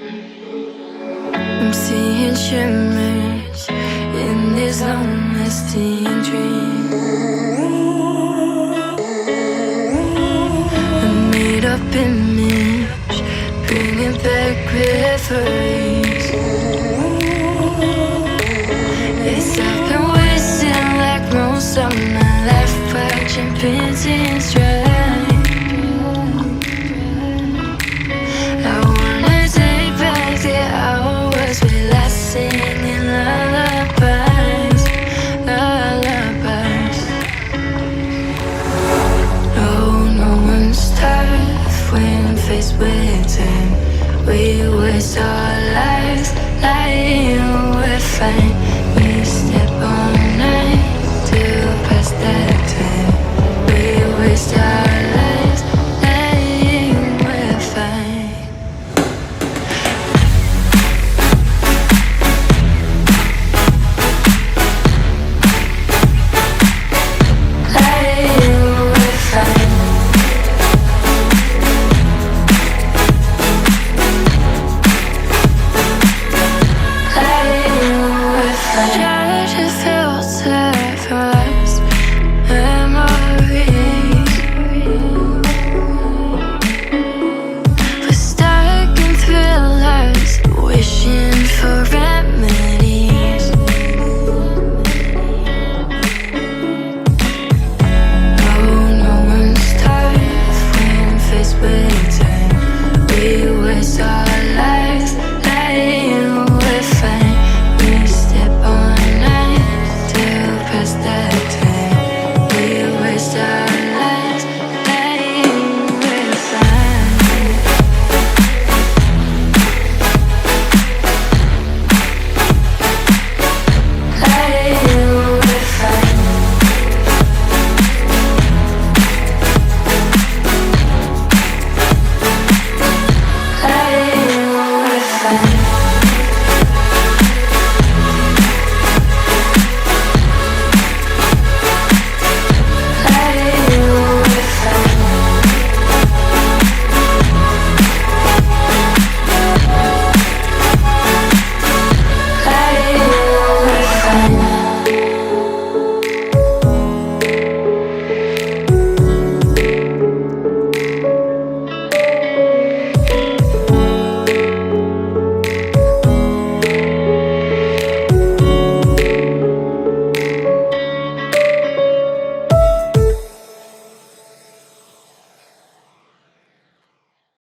I'm seeing shimmers in this long-lasting dream. A made-up image, bringing back reveries. Yes, I've been wasting like most of my life, watching painting strike. I wanna take back the hours we last singing lullabies, lullabies. No one's tough when faced with time. We waste our lives lying we're fine.